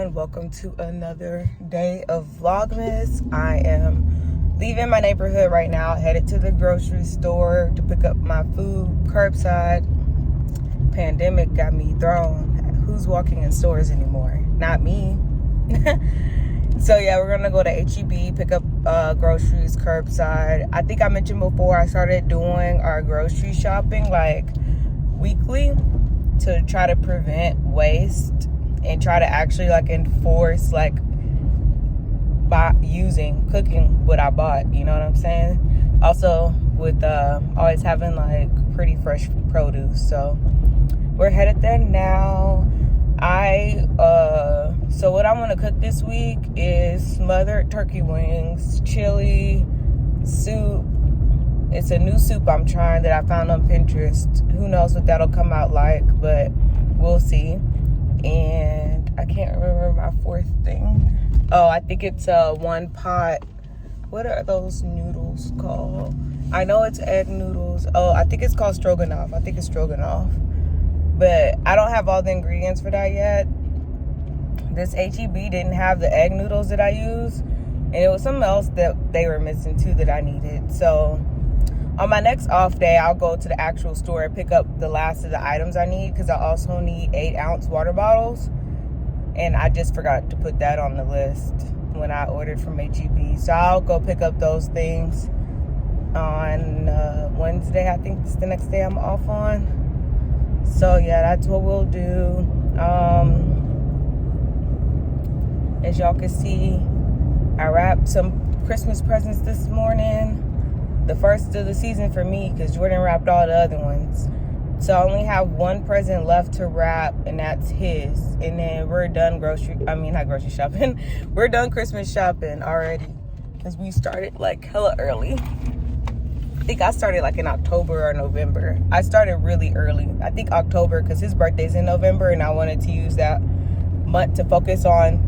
everyone, welcome to another day of Vlogmas. I am leaving my neighborhood right now, headed to the grocery store to pick up my food curbside. Pandemic got me thrown. Who's walking in stores anymore? Not me. So yeah, we're gonna go to H-E-B, pick up groceries curbside. I think I mentioned before I started doing our grocery shopping like weekly to try to prevent waste and try to actually like enforce like by cooking what I bought, you know what I'm saying? Also with always having like pretty fresh produce. So we're headed there now. So what I'm gonna cook this week is smothered turkey wings, chili, soup. It's a new soup I'm trying that I found on Pinterest. Who knows what that'll come out like, but we'll see. And I can't remember my fourth thing. Oh, I think it's one pot. What are those noodles called? I know it's egg noodles. Oh, I think it's called stroganoff. I think it's stroganoff. But I don't have all the ingredients for that yet. This H-E-B didn't have the egg noodles that I use. And it was something else that they were missing too that I needed. So on my next off day, I'll go to the actual store and pick up the last of the items I need, because I also need 8-ounce water bottles. And I just forgot to put that on the list when I ordered from H-E-B. So I'll go pick up those things on Wednesday. I think it's the next day I'm off on. So yeah, that's what we'll do. As y'all can see, I wrapped some Christmas presents this morning. The first of the season for me, because Jordan wrapped all the other ones. So I only have one present left to wrap, and that's his. And then we're done not grocery shopping. We're done Christmas shopping already, because we started like hella early. I think I started like in October or November. I started really early. I think October, because his birthday's in November, and I wanted to use that month to focus on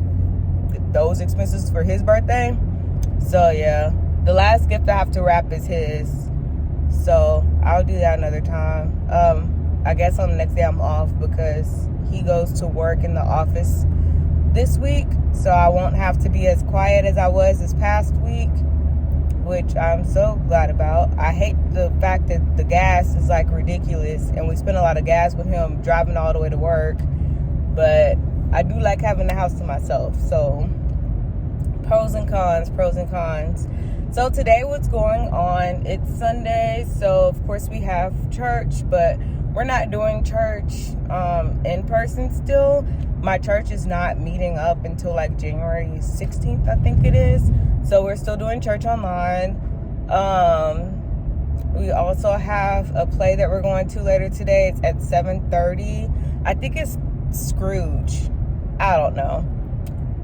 those expenses for his birthday. So yeah. The last gift I have to wrap is his. So I'll do that another time. I guess on the next day I'm off because he goes to work in the office this week. So I won't have to be as quiet as I was this past week, which I'm so glad about. I hate the fact that the gas is like ridiculous, and we spend a lot of gas with him driving all the way to work. But I do like having the house to myself. So pros and cons, pros and cons. So today what's going on, it's Sunday, so of course we have church, but we're not doing church in person still. My church is not meeting up until like January 16th, I think it is. So we're still doing church online. We also have a play that we're going to later today. It's at 7:30. I think it's Scrooge. I don't know.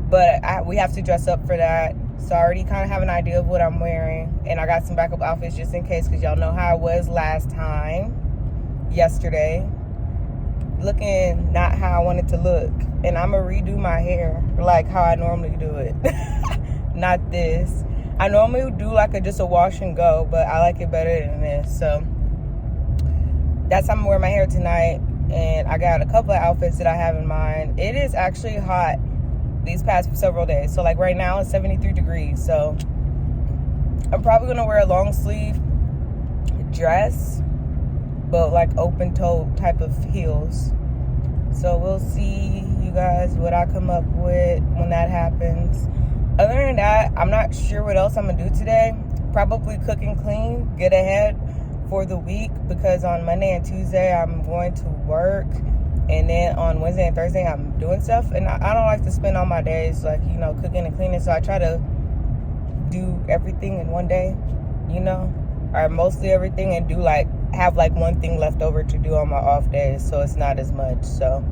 But we have to dress up for that. So I already kind of have an idea of what I'm wearing. And I got some backup outfits just in case, because y'all know how I was last time, yesterday. Looking not how I wanted to look. And I'm going to redo my hair like how I normally do it. Not this. I normally do like just a wash and go, but I like it better than this. So that's how I'm going to wear my hair tonight. And I got a couple of outfits that I have in mind. It is actually hot these past several days. So like right now it's 73 degrees. So I'm probably gonna wear a long sleeve dress, but like open toe type of heels. So we'll see, you guys, what I come up with when that happens. Other than that, I'm not sure what else I'm gonna do today. Probably cook and clean, get ahead for the week, because on Monday and Tuesday I'm going to work. And then on Wednesday and Thursday, I'm doing stuff. And I don't like to spend all my days, like, you know, cooking and cleaning. So I try to do everything in one day, you know, or mostly everything, and have one thing left over to do on my off days. So it's not as much. So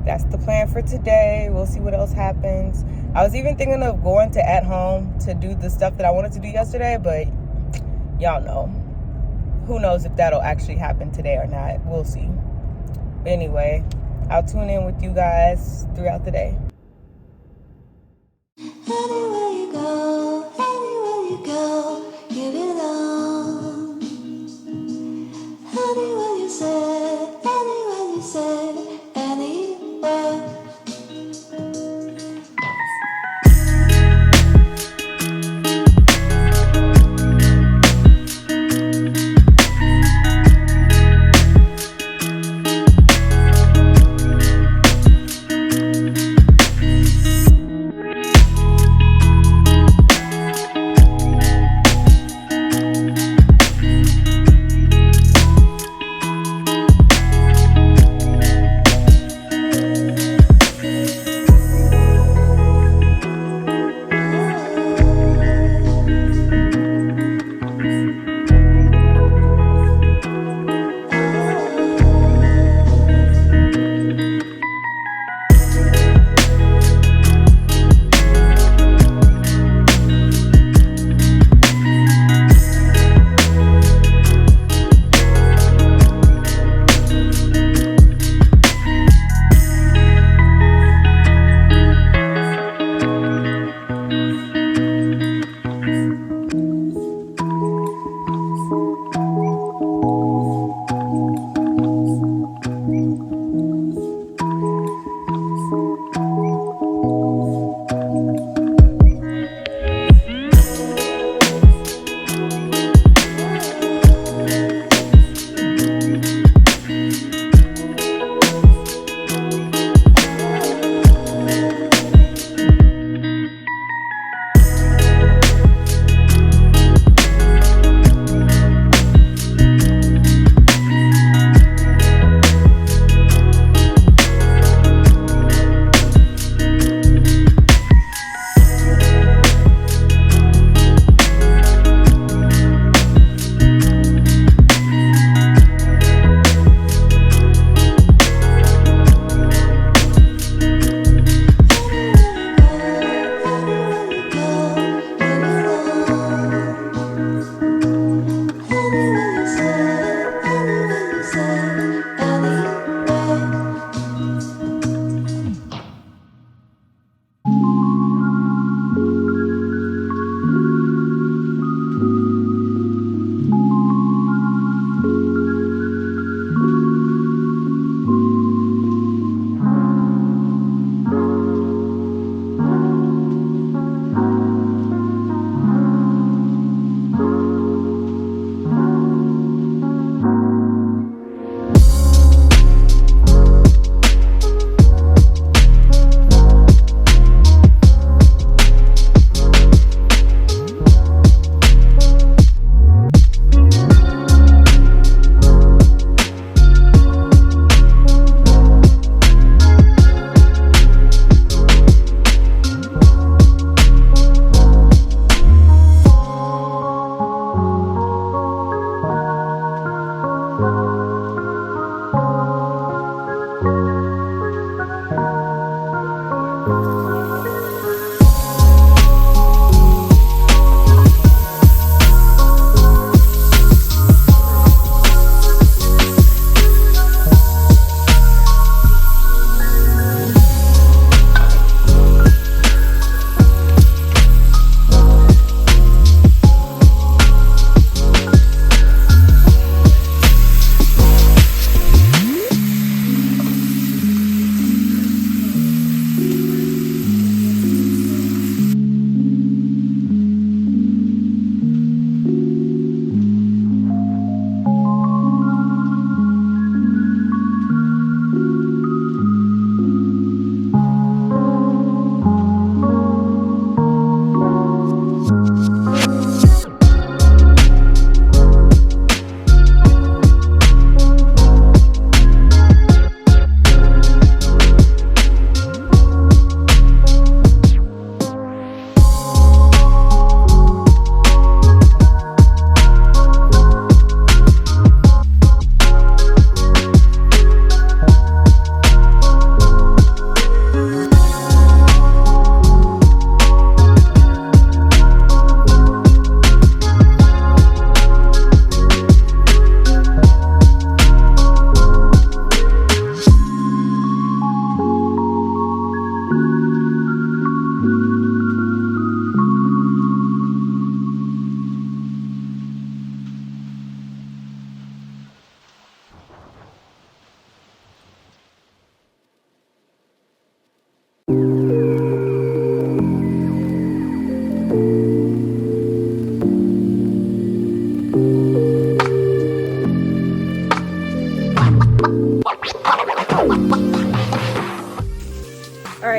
that's the plan for today. We'll see what else happens. I was even thinking of going to At Home to do the stuff that I wanted to do yesterday. But y'all know. Who knows if that'll actually happen today or not. We'll see. Anyway, I'll tune in with you guys throughout the day. Anywhere you go, you belong. Anywhere you say, anywhere.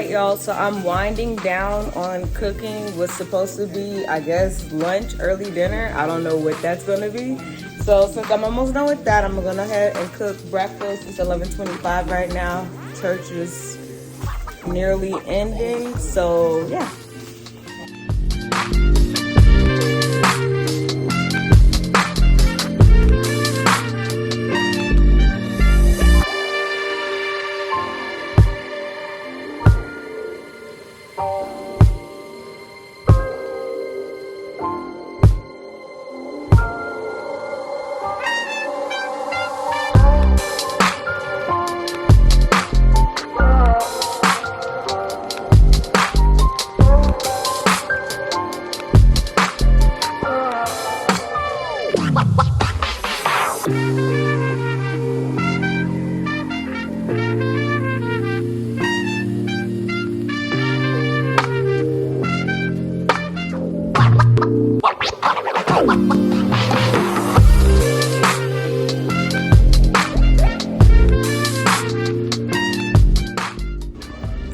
right, y'all, so I'm winding down on cooking what's supposed to be, I guess, lunch, early dinner. I don't know what that's gonna be. So since I'm almost done with that, I'm gonna go ahead and cook breakfast. It's 11:25 right now. Church is nearly ending, so yeah.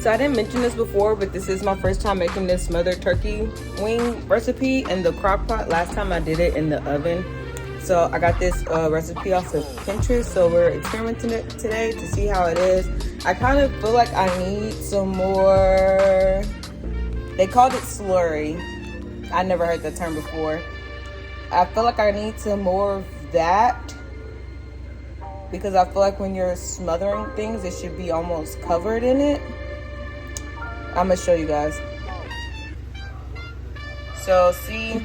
So I didn't mention this before, but this is my first time making this smothered turkey wing recipe in the crock pot. Last time I did it in the oven. So I got this recipe off of Pinterest. So we're experimenting it today to see how it is. I kind of feel like I need some more, they called it slurry. I never heard that term before. I feel like I need some more of that, because I feel like when you're smothering things, it should be almost covered in it. I'm gonna show you guys. So see,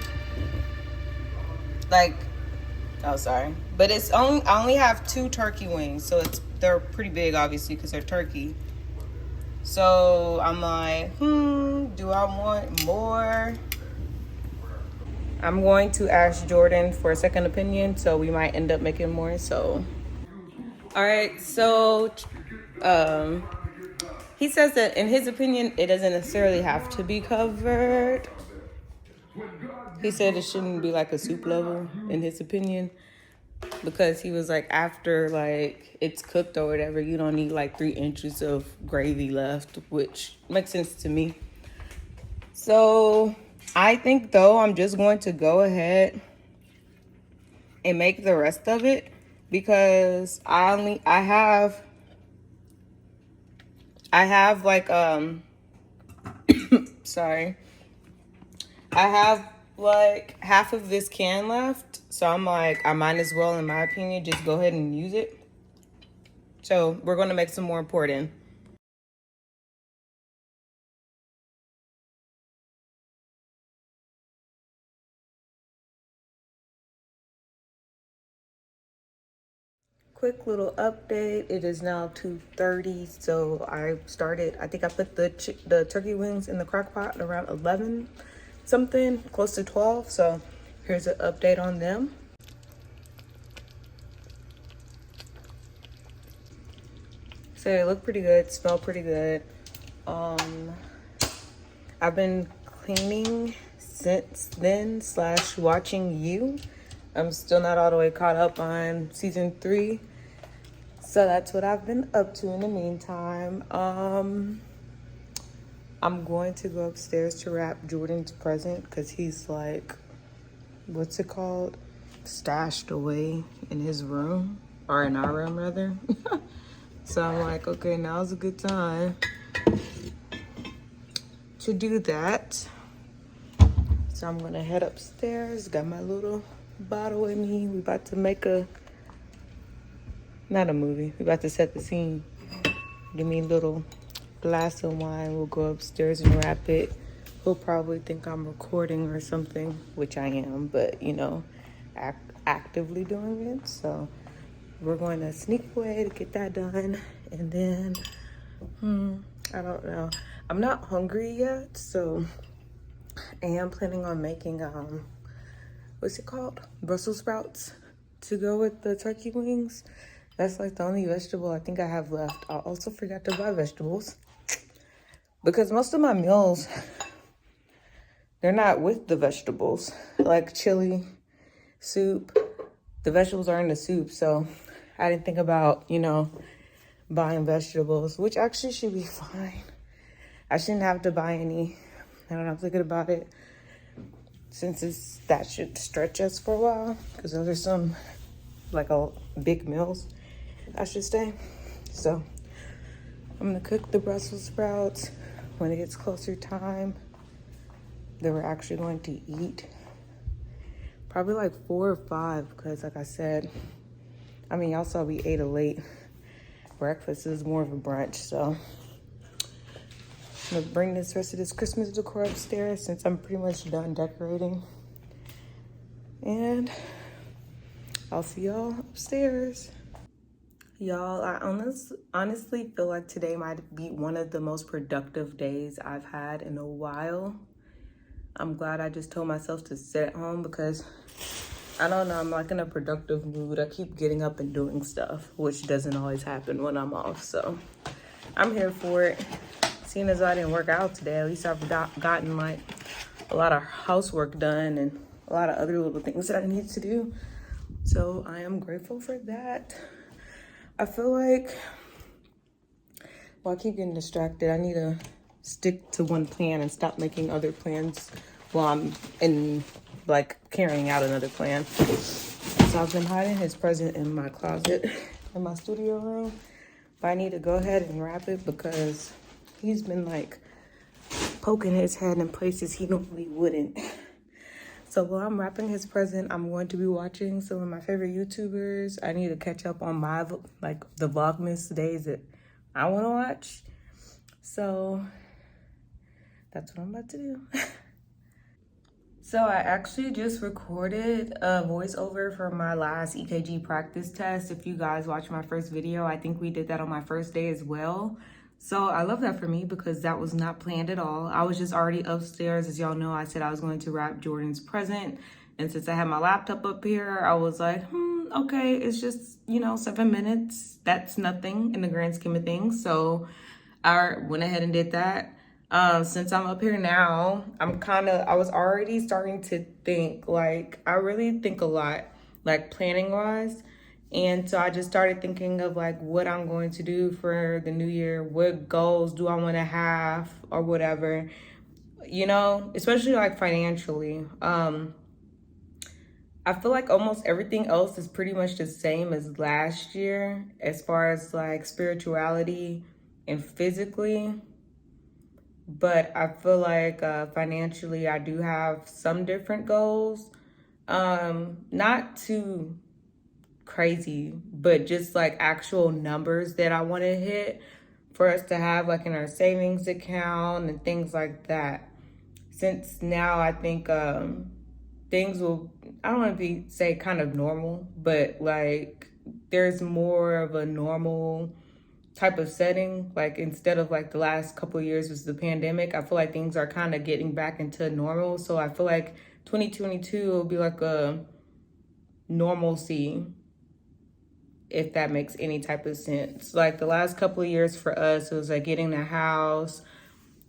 like, oh sorry, but it's only, I only have 2 turkey wings, so they're pretty big obviously because they're turkey. So I'm like, do I want more? I'm going to ask Jordan for a second opinion, so we might end up making more. So all right, so he says that in his opinion, it doesn't necessarily have to be covered. He said it shouldn't be like a soup level in his opinion, because he was like, after like it's cooked or whatever, you don't need like 3 inches of gravy left, which makes sense to me. So I think though, I'm just going to go ahead and make the rest of it, because I have like sorry, I have like half of this can left, so I'm like, I might as well, in my opinion, just go ahead and use it. So we're gonna make some more poured in. Quick little update. It is now 2:30, so I think I put the turkey wings in the crock pot around 11 something, close to 12. So here's an update on them. So they look pretty good, smell pretty good. I've been cleaning since then / watching you. I'm still not all the way caught up on season 3. So that's what I've been up to in the meantime. I'm going to go upstairs to wrap Jordan's present, because he's like, what's it called? Stashed away in his room, or in our room rather. So I'm like, okay, now's a good time to do that. So I'm gonna head upstairs, got my little bottle with me. We about to make not a movie, we about to set the scene. Give me a little glass of wine, we'll go upstairs and wrap it. He'll probably think I'm recording or something, which I am, but you know, actively doing it. So we're going to sneak away to get that done, and then I don't know, I'm not hungry yet, so I am planning on making what's it called, Brussels sprouts to go with the turkey wings. That's like the only vegetable I think I have left. I also forgot to buy vegetables, because most of my meals, they're not with the vegetables. Like chili, soup, the vegetables are in the soup. So I didn't think about, you know, buying vegetables, which actually should be fine. I shouldn't have to buy any. I don't know, I'm thinking about it since that should stretch us for a while, because those are some like big meals I should stay. So I'm gonna cook the Brussels sprouts when it gets closer time that we're actually going to eat. Probably like 4 or 5, because like I said, I mean, y'all saw we ate a late breakfast. Is more of a brunch, so I'm gonna bring this rest of this Christmas decor upstairs since I'm pretty much done decorating. And I'll see y'all upstairs. Y'all, I honestly feel like today might be one of the most productive days I've had in a while. I'm glad I just told myself to sit at home because I don't know, I'm like in a productive mood. I keep getting up and doing stuff, which doesn't always happen when I'm off. So I'm here for it. Seeing as I didn't work out today, at least I've gotten like a lot of housework done and a lot of other little things that I need to do. So I am grateful for that. I feel like, well, I keep getting distracted. I need to stick to one plan and stop making other plans while I'm in like carrying out another plan. So I've been hiding his present in my closet in my studio room, but I need to go ahead and wrap it because he's been like poking his head in places he normally wouldn't. So while I'm wrapping his present, I'm going to be watching some of my favorite YouTubers. I need to catch up on my like the Vlogmas days that I want to watch. So that's what I'm about to do. So I actually just recorded a voiceover for my last EKG practice test. If you guys watched my first video, I think we did that on my first day as well. So I love that for me because that was not planned at all. I was just already upstairs. As y'all know, I said I was going to wrap Jordan's present. And since I had my laptop up here, I was like, okay, it's just, 7 minutes. That's nothing in the grand scheme of things. So I went ahead and did that. Since I'm up here now, I was already starting to think, like, I really think a lot, like planning wise. And so I just started thinking of like what I'm going to do for the new year. What goals do I want to have or whatever, especially like financially. I feel like almost everything else is pretty much the same as last year as far as like spirituality and physically. But I feel like financially, I do have some different goals. Not too crazy, but just like actual numbers that I want to hit for us to have like in our savings account and things like that. Since now I think things will, I don't want to say kind of normal, but like there's more of a normal type of setting. Like instead of like the last couple of years was the pandemic, I feel like things are kind of getting back into normal. So I feel like 2022 will be like a normalcy, if that makes any type of sense. Like the last couple of years for us, it was like getting a house,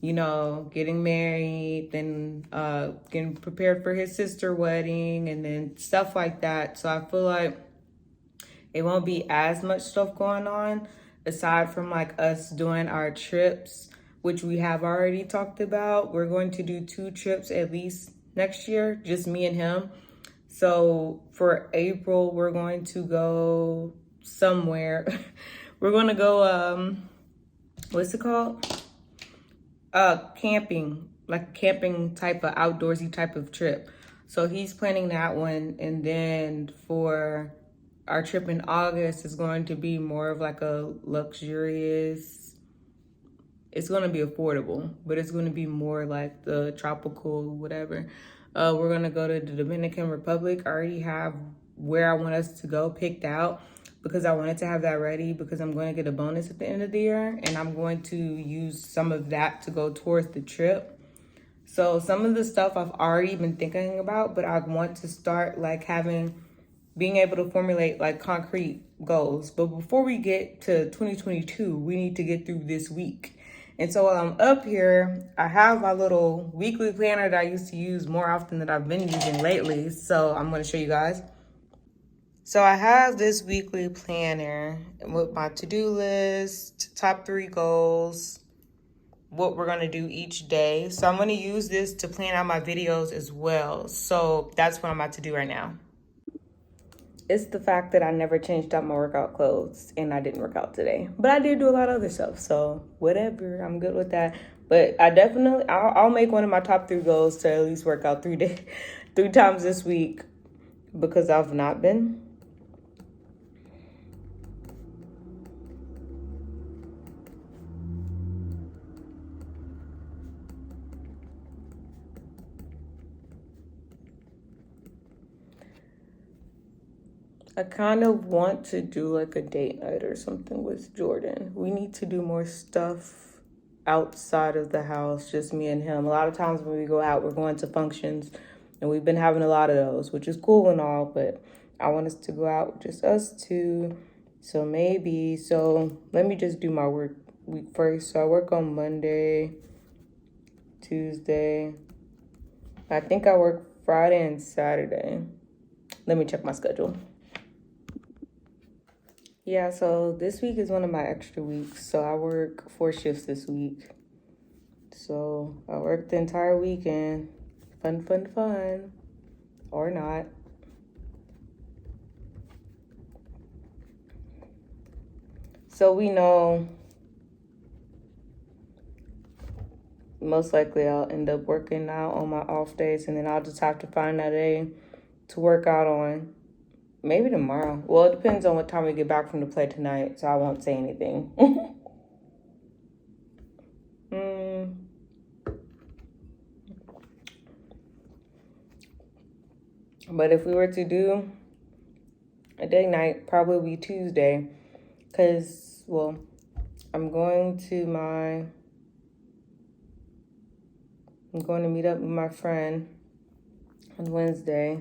getting married, then getting prepared for his sister wedding, and then stuff like that. So I feel like it won't be as much stuff going on aside from like us doing our trips, which we have already talked about. We're going to do 2 trips at least next year, just me and him. So for April, we're going to go somewhere. We're going to go, what's it called? Camping, like a camping type of outdoorsy type of trip. So he's planning that one. And then for our trip in August is going to be more of like a luxurious, it's going to be affordable, but it's going to be more like the tropical, whatever. We're going to go to the Dominican Republic. I already have where I want us to go picked out because I wanted to have that ready because I'm going to get a bonus at the end of the year and I'm going to use some of that to go towards the trip. So some of the stuff I've already been thinking about, but I want to start like being able to formulate like concrete goals. But before we get to 2022, we need to get through this week. And so while I'm up here, I have my little weekly planner that I used to use more often than I've been using lately. So I'm going to show you guys. So I have this weekly planner with my to-do list, top 3 goals, what we're gonna do each day. So I'm gonna use this to plan out my videos as well. So that's what I'm about to do right now. It's the fact that I never changed out my workout clothes and I didn't work out today. But I did do a lot of other stuff, so whatever, I'm good with that. But I'll make one of my top 3 goals to at least work out 3 times this week because I've not been. I kind of want to do like a date night or something with Jordan. We need to do more stuff outside of the house, just me and him. A lot of times when we go out, we're going to functions, and we've been having a lot of those, which is cool and all, but I want us to go out, just us two. So let me just do my work week first. So I work on Monday, Tuesday. I think I work Friday and Saturday. Let me check my schedule. Yeah, so this week is one of my extra weeks. So I work 4 shifts this week. So I worked the entire weekend. Fun, fun, fun. Or not. So we know most likely I'll end up working out on my off days, and then I'll just have to find a day to work out on. Maybe tomorrow. Well, it depends on what time we get back from the play tonight, so I won't say anything. But if we were to do a day night, probably be Tuesday. Because, well, I'm going to meet up with my friend on Wednesday.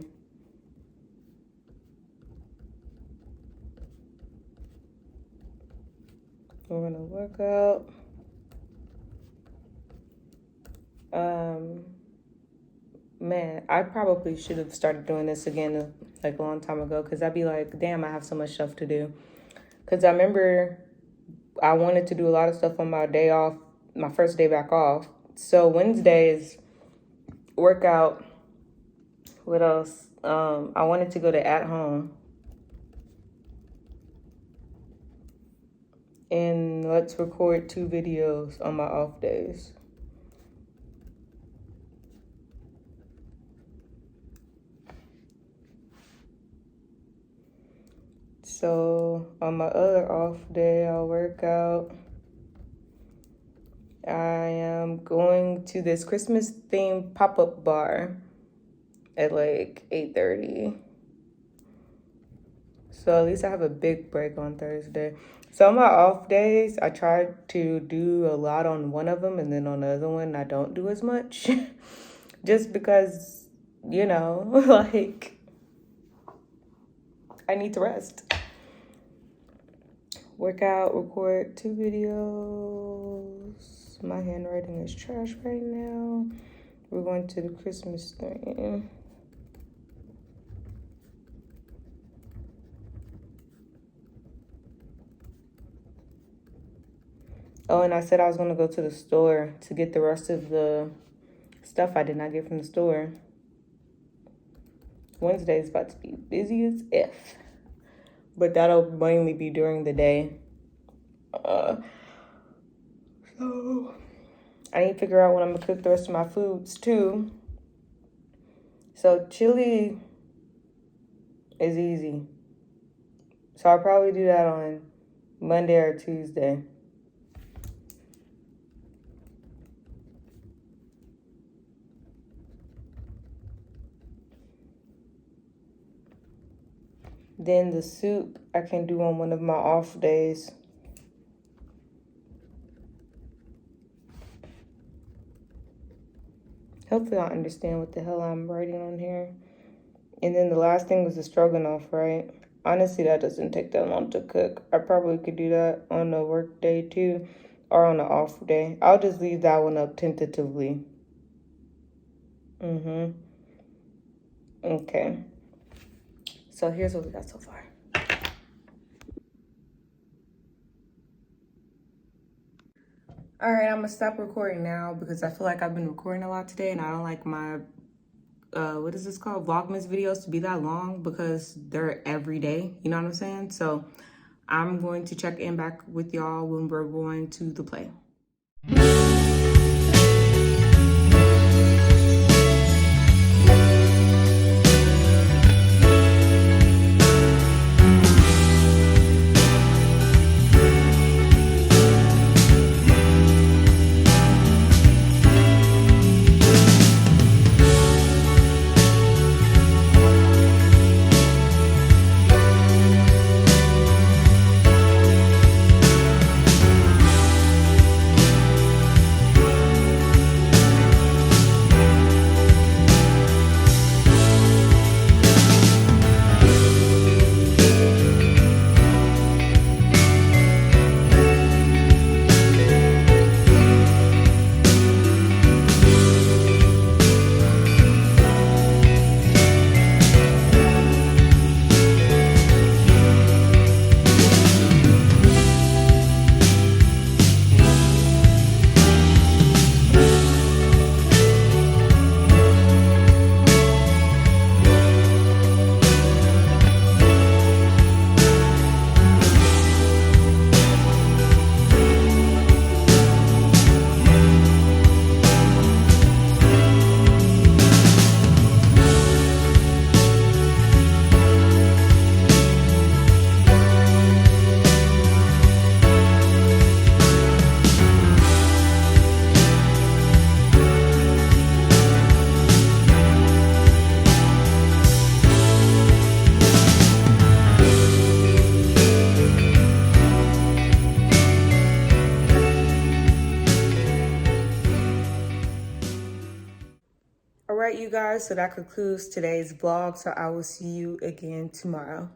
We're gonna work out. Man, I probably should have started doing this again like a long time ago, because I'd be like, damn, I have so much stuff to do. Because I remember I wanted to do a lot of stuff on my day off, my first day back off. So Wednesdays, workout. What else? I wanted to go to At Home. And let's record 2 videos on my off days. So on my other off day, I'll work out. I am going to this Christmas themed pop-up bar at like 8:30. So at least I have a big break on Thursday. So on my off days, I try to do a lot on one of them, and then on the other one, I don't do as much. Just because, like, I need to rest. Workout, record 2 videos. My handwriting is trash right now. We're going to the Christmas thing. Oh, and I said I was going to go to the store to get the rest of the stuff I did not get from the store. Wednesday is about to be busy as F. But that'll mainly be during the day. So I need to figure out when I'm going to cook the rest of my foods too. So chili is easy. So I'll probably do that on Monday or Tuesday. Then the soup I can do on one of my off days. Hopefully I'll understand what the hell I'm writing on here. And then the last thing was the stroganoff, right? Honestly, that doesn't take that long to cook. I probably could do that on a work day too, or on an off day. I'll just leave that one up tentatively. Okay. So here's what we got so far. All right, I'm gonna stop recording now because I feel like I've been recording a lot today and I don't like my, what is this called? Vlogmas videos to be that long because they're every day, you know what I'm saying? So I'm going to check in back with y'all when we're going to the play. All right, you guys, so that concludes today's vlog. So I will see you again tomorrow.